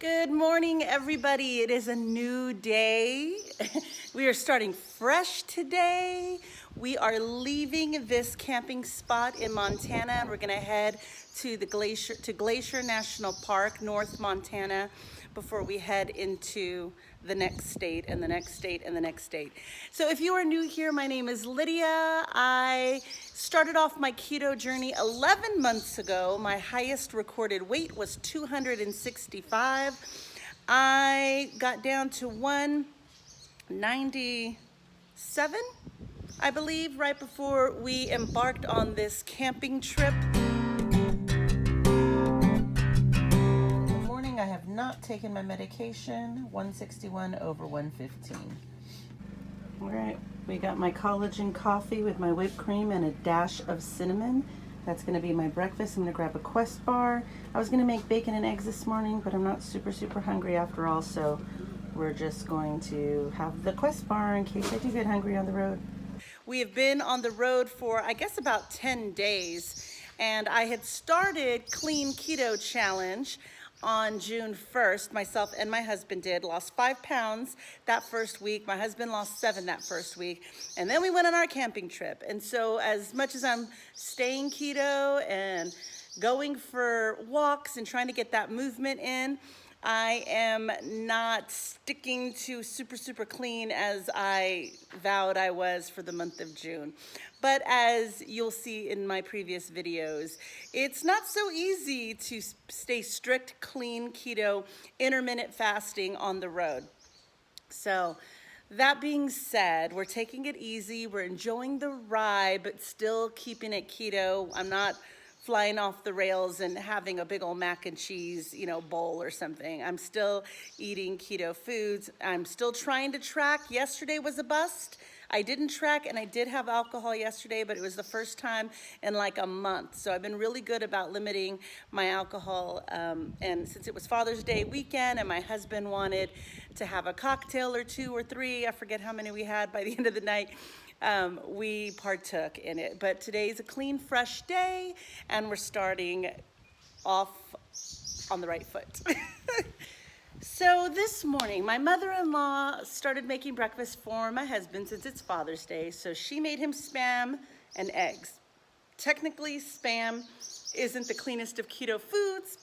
Good morning, everybody. It is a new day. We are starting fresh today. We are leaving this camping spot in Montana, and we're gonna head to the Glacier National Park, North Montana, before we head into the next state and the next state and the next state. So if you are new here, my name is Lydia. I started off my keto journey 11 months ago. My highest recorded weight was 265. I got down to 197, I believe, right before we embarked on this camping trip. I have not taken my medication. 161 over 115. All right, we got my collagen coffee with my whipped cream and a dash of cinnamon. That's gonna be my breakfast. I'm gonna grab a Quest bar. I was gonna make bacon and eggs this morning, but I'm not super hungry after all, so we're just going to have the Quest bar in case I do get hungry on the road. We have been on the road for, I guess, about 10 days, and I had started Clean Keto Challenge on June 1st. Myself and my husband lost 5 pounds that first week. My husband lost 7 that first week. And then we went on our camping trip. And so as much as I'm staying keto and going for walks and trying to get that movement in, I am not sticking to super clean as I vowed I was for the month of June. But as you'll see in my previous videos, it's not so easy to stay strict, clean, keto, intermittent fasting on the road. So that being said, we're taking it easy. We're enjoying the ride, but still keeping it keto. I'm not flying off the rails and having a big old mac and cheese, bowl or something. I'm still eating keto foods. I'm still trying to track. Yesterday was a bust. I didn't track, and I did have alcohol yesterday, but it was the first time in like a month. So I've been really good about limiting my alcohol. And since it was Father's Day weekend and my husband wanted to have a cocktail or 2 or 3, I forget how many we had by the end of the night, we partook in it. But today's a clean, fresh day, and we're starting off on the right foot. So this morning, my mother-in-law started making breakfast for my husband since it's Father's Day. So she made him Spam and eggs. Technically, Spam isn't the cleanest of keto foods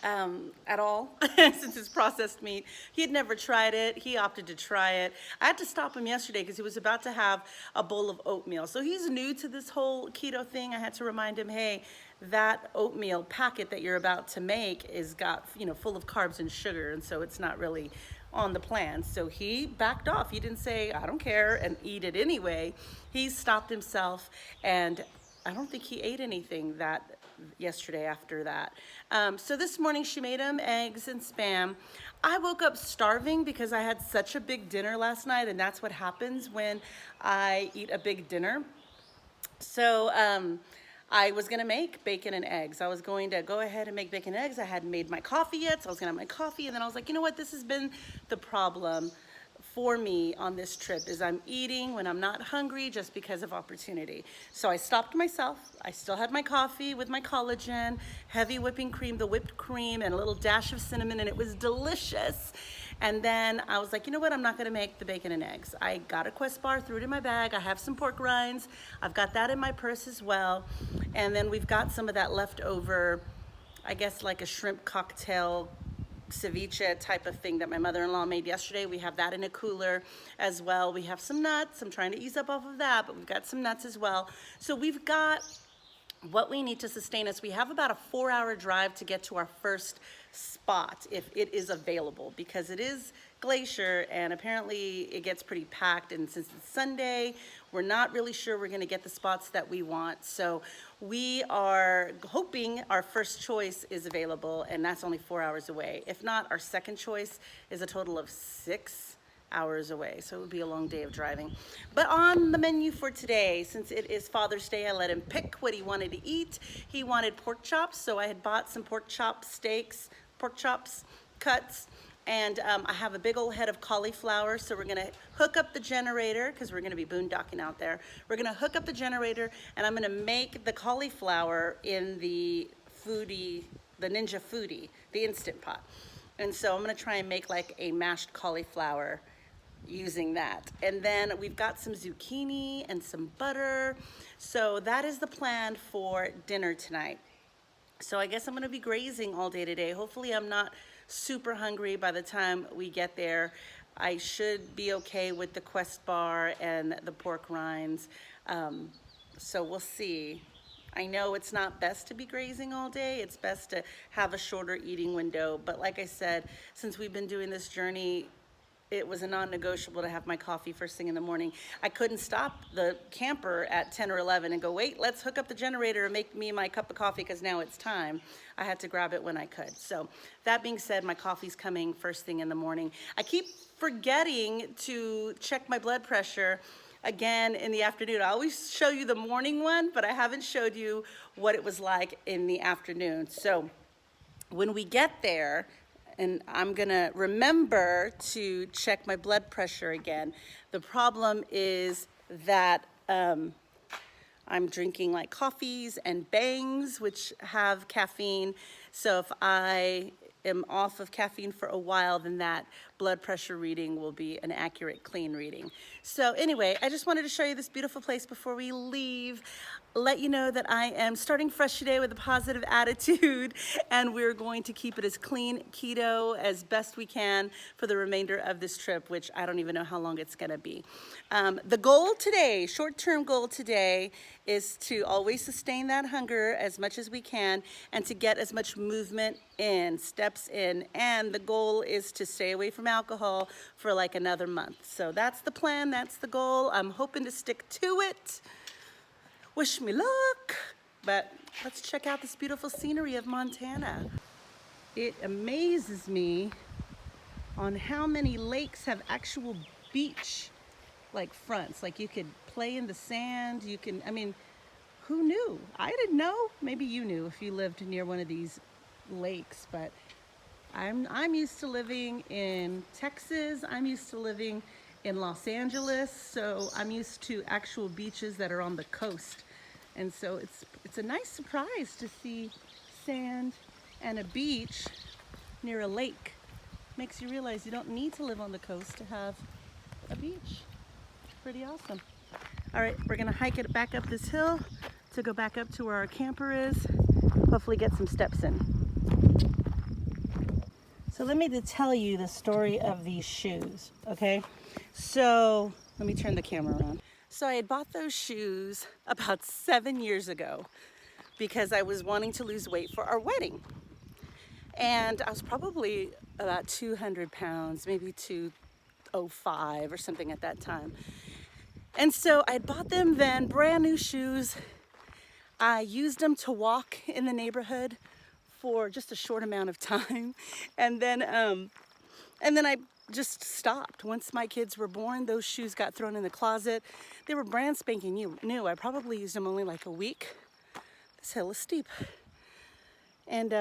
at all, since it's processed meat. He had never tried it. He opted to try it. I had to stop him yesterday because he was about to have a bowl of oatmeal. So he's new to this whole keto thing. I had to remind him, hey, that oatmeal packet that you're about to make is full of carbs and sugar, and so it's not really on the plan. So he backed off. He didn't say, I don't care, and eat it anyway. He stopped himself, and I don't think he ate anything yesterday after that. So this morning she made him eggs and Spam. I woke up starving because I had such a big dinner last night, and that's what happens when I eat a big dinner. So I was gonna make bacon and eggs. I was going to go ahead and make bacon and eggs. I hadn't made my coffee yet, so I was gonna have my coffee, and then I was like, you know what, this has been the problem for me on this trip, is I'm eating when I'm not hungry just because of opportunity. So I stopped myself. I still had my coffee with my collagen, heavy whipping cream, the whipped cream, and a little dash of cinnamon, and it was delicious. And then I was like, you know what, I'm not gonna make the bacon and eggs. I got a Quest bar, threw it in my bag. I have some pork rinds. I've got that in my purse as well. And then we've got some of that leftover, I guess like a shrimp cocktail ceviche type of thing that my mother-in-law made yesterday. We have that in a cooler as well. We have some nuts. I'm trying to ease up off of that, but we've got some nuts as well. So we've got what we need to sustain us. We have about a 4-hour drive to get to our first spot if it is available, because it is Glacier and apparently it gets pretty packed, and since it's Sunday, we're not really sure we're gonna get the spots that we want. So we are hoping our first choice is available, and that's only 4 hours away. If not, our second choice is a total of 6 hours away, so it would be a long day of driving. But on the menu for today, since it is Father's Day, I let him pick what he wanted to eat. He wanted pork chops, so I had bought some pork chop steaks, pork chops cuts, and I have a big old head of cauliflower, so we're gonna hook up the generator, because we're gonna be boondocking out there. We're gonna hook up the generator, and I'm gonna make the cauliflower in the Ninja Foodie, the Instant Pot. And so I'm gonna try and make like a mashed cauliflower using that. And then we've got some zucchini and some butter. So that is the plan for dinner tonight. So I guess I'm gonna be grazing all day today. Hopefully I'm not super hungry by the time we get there. I should be okay with the Quest bar and the pork rinds. So we'll see. I know it's not best to be grazing all day. It's best to have a shorter eating window. But like I said, since we've been doing this journey, it was a non-negotiable to have my coffee first thing in the morning. I couldn't stop the camper at 10 or 11 and go, wait, let's hook up the generator and make me my cup of coffee because now it's time. I had to grab it when I could. So that being said, my coffee's coming first thing in the morning. I keep forgetting to check my blood pressure again in the afternoon. I always show you the morning one, but I haven't showed you what it was like in the afternoon. So when we get there, and I'm gonna remember to check my blood pressure again. The problem is that I'm drinking like coffees and bangs, which have caffeine. So if I am off of caffeine for a while, then that blood pressure reading will be an accurate, clean reading. So anyway, I just wanted to show you this beautiful place before we leave. Let you know that I am starting fresh today with a positive attitude, and we're going to keep it as clean keto as best we can for the remainder of this trip, which I don't even know how long it's gonna be. The goal today, short-term goal today, is to always sustain that hunger as much as we can and to get as much movement in, steps in, and the goal is to stay away from alcohol for like another month. So that's the plan, that's the goal. I'm hoping to stick to it. Wish me luck, but let's check out this beautiful scenery of Montana. It amazes me on how many lakes have actual beach like fronts. Like you could play in the sand, you can, I mean, who knew? I didn't know. Maybe you knew if you lived near one of these lakes, but I'm used to living in Texas. I'm used to living in Los Angeles, so I'm used to actual beaches that are on the coast. And so it's a nice surprise to see sand and a beach near a lake. Makes you realize you don't need to live on the coast to have a beach. Pretty awesome. All right, we're gonna hike it back up this hill to go back up to where our camper is. Hopefully get some steps in. So let me tell you the story of these shoes, okay? So let me turn the camera around. So I had bought those shoes about 7 years ago because I was wanting to lose weight for our wedding. And I was probably about 200 pounds, maybe 205 or something at that time. And so I had bought them then, brand new shoes. I used them to walk in the neighborhood for just a short amount of time. And then I just stopped. Once my kids were born, those shoes got thrown in the closet. They were brand spanking new. I probably used them only like a week. This hill is steep. And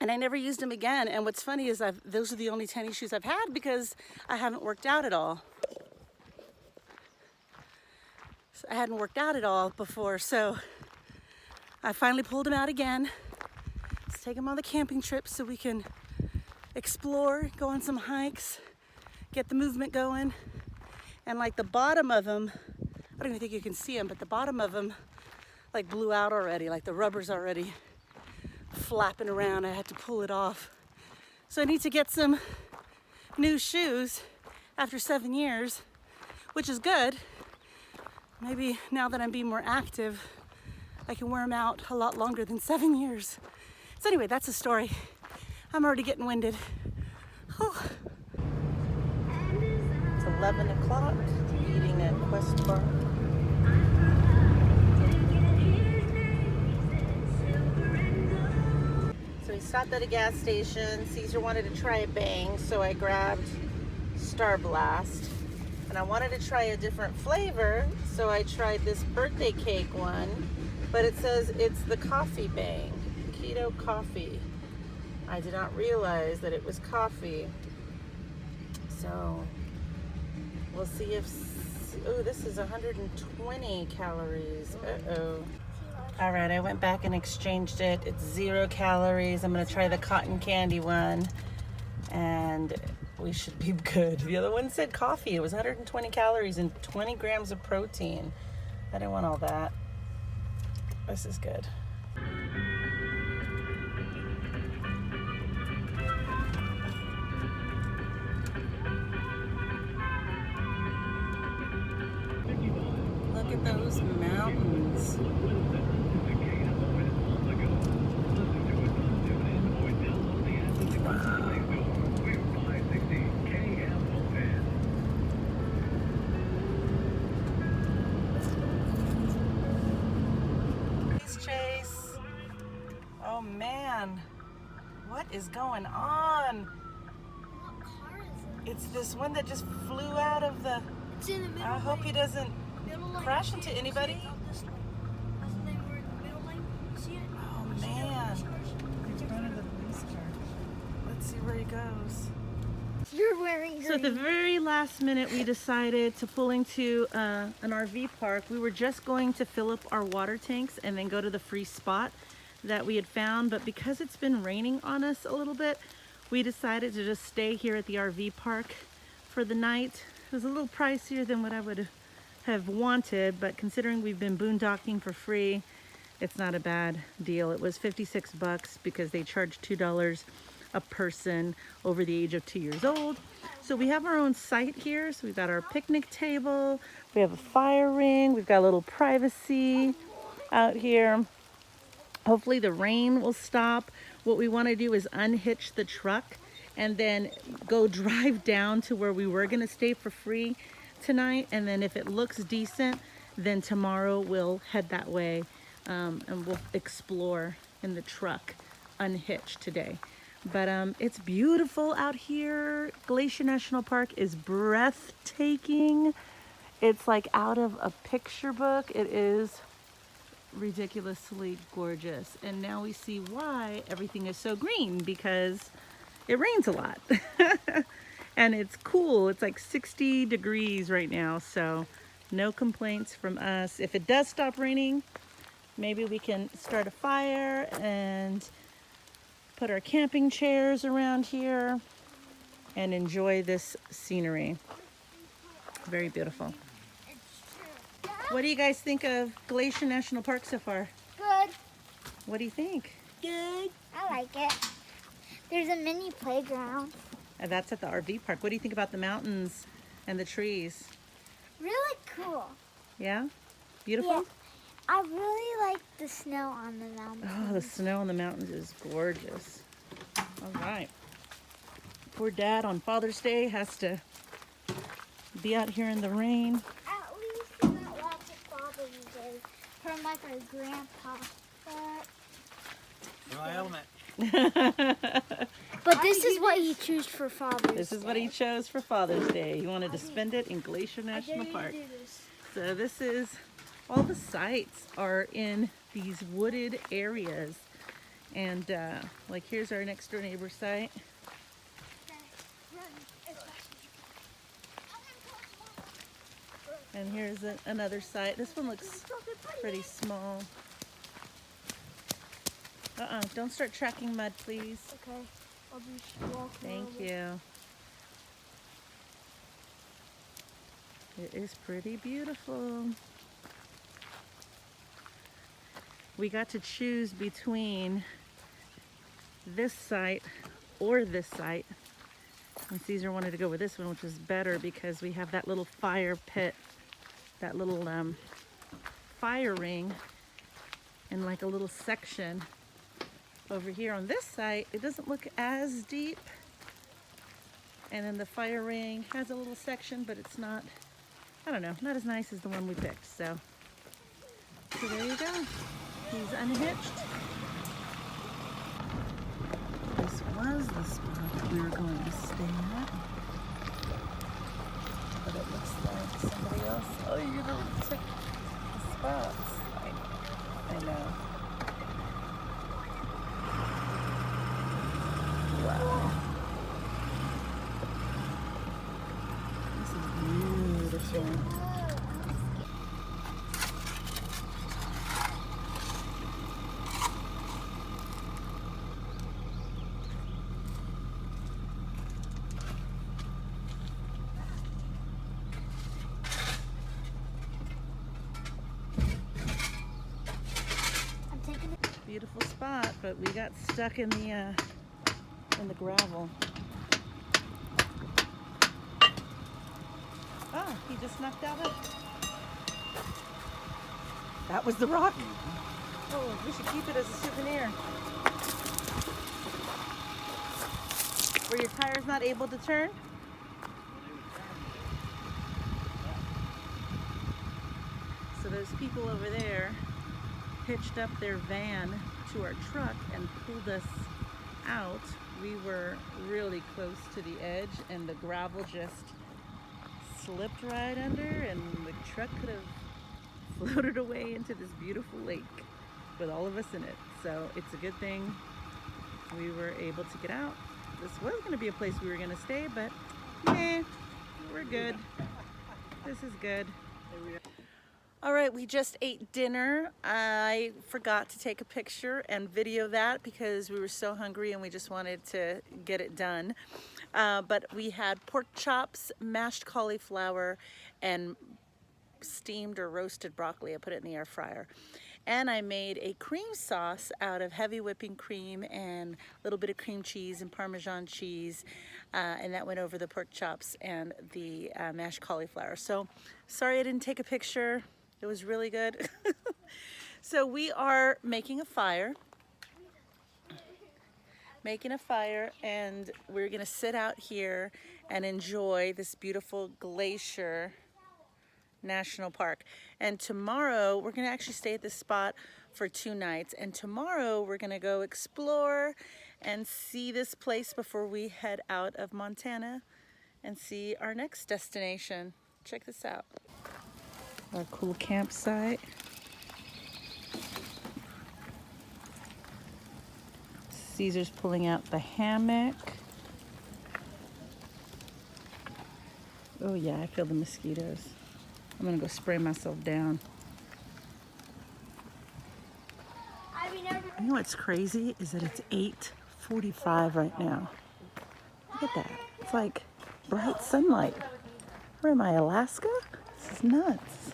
I never used them again. And what's funny is those are the only tennis shoes I've had because I haven't worked out at all. So I hadn't worked out at all before, so I finally pulled them out again. Let's take them on the camping trip so we can explore, go on some hikes, get the movement going. And like the bottom of them, I don't even think you can see them, but the bottom of them like blew out already, like the rubber's already flapping around. I had to pull it off. So I need to get some new shoes after 7 years, which is good. Maybe now that I'm being more active, I can wear them out a lot longer than 7 years. So anyway, that's the story. I'm already getting winded. Oh. It's 11 o'clock, eating at Quest Bar. So we stopped at a gas station. Caesar wanted to try a bang, so I grabbed Star Blast. And I wanted to try a different flavor, so I tried this birthday cake one, but it says it's the coffee bang, keto coffee. I did not realize that it was coffee. So we'll see if, oh, this is 120 calories. Uh-oh. All right, I went back and exchanged it. It's 0 calories. I'm gonna try the cotton candy one, and we should be good. The other one said coffee. It was 120 calories and 20 grams of protein. I didn't want all that. This is good. Look at those mountains. Chase. Oh man, what is going on? What car is it? It's this one that just flew out of the. It's in the middle I hope he doesn't crash into anybody. That's the thing, we're in the middle lane. See it? Oh man. In front of the police car. Let's see where he goes. You're wearing green. So at the very last minute, we decided to pull into an RV park. We were just going to fill up our water tanks and then go to the free spot that we had found. But because it's been raining on us a little bit, we decided to just stay here at the RV park for the night. It was a little pricier than what I would have wanted, but considering we've been boondocking for free, it's not a bad deal. It was 56 bucks because they charge $2 a person over the age of 2 years old. So we have our own site here. So we've got our picnic table, we have a fire ring, we've got a little privacy out here. Hopefully the rain will stop. What we want to do is unhitch the truck and then go drive down to where we were going to stay for free tonight. And then if it looks decent, then tomorrow we'll head that way, and we'll explore in the truck unhitched today. But it's beautiful out here. Glacier National Park is breathtaking. It's like out of a picture book. It is ridiculously gorgeous. And now we see why everything is so green, because it rains a lot. And it's cool. It's like 60 degrees right now, so no complaints from us. If it does stop raining, maybe we can start a fire and put our camping chairs around here and enjoy this scenery. Very beautiful. What do you guys think of Glacier National Park so far? Good. What do you think? Good. I like it. There's a mini playground. And that's at the RV park. What do you think about the mountains and the trees? Really cool. Yeah? Beautiful? Yeah. I really like the snow on the mountains. Oh, the snow on the mountains is gorgeous. All right. Poor Dad on Father's Day has to be out here in the rain. At least we went lots of Father's Day from like our grandpa. No helmet. But this is what he chose for Father's Day. This is what he chose for Father's Day. He wanted to spend it in Glacier National Park. So this is, all the sites are in these wooded areas. And like here's our next door neighbor site. And here's another site. This one looks pretty small. Don't start tracking mud, please. Okay, I'll just walk Thank over. you. It is pretty beautiful. We got to choose between this site or this site. And Caesar wanted to go with this one, which is better because we have that little fire pit, that little fire ring, and like a little section over here on this site. It doesn't look as deep, and then the fire ring has a little section, but it's not, I don't know, not as nice as the one we picked. So there you go. He's unhitched. This was the spot that we were going to stay at, but it looks like somebody else. Oh, you're gonna take the spots. I know. Wow. This is beautiful. but we got stuck in the gravel. Oh, he just knocked out a... That was the rock. Oh, we should keep it as a souvenir. Were your tires not able to turn? So those people over there hitched up their van to our truck and pulled us out. We were really close to the edge and the gravel just slipped right under and the truck could have floated away into this beautiful lake with all of us in it. So it's a good thing we were able to get out. This was going to be a place we were going to stay, but we're good. This is good. All right, we just ate dinner. I forgot to take a picture and video that because we were so hungry and we just wanted to get it done. But we had pork chops, mashed cauliflower, and steamed or roasted broccoli. I put it in the air fryer. And I made a cream sauce out of heavy whipping cream and a little bit of cream cheese and Parmesan cheese. And that went over the pork chops and the mashed cauliflower. So sorry I didn't take a picture. It was really good. So we are making a fire. And we're gonna sit out here and enjoy this beautiful glacier National Park. And tomorrow we're gonna actually stay at this spot for 2 nights. And tomorrow we're gonna go explore and see this place before we head out of Montana and see our next destination. Check this out. Our cool campsite. Caesar's pulling out the hammock. Oh yeah, I feel the mosquitoes. I'm gonna go spray myself down. You know what's crazy is that it's 8:45 right now. Look at that. It's like bright sunlight. Where am I, Alaska? This is nuts.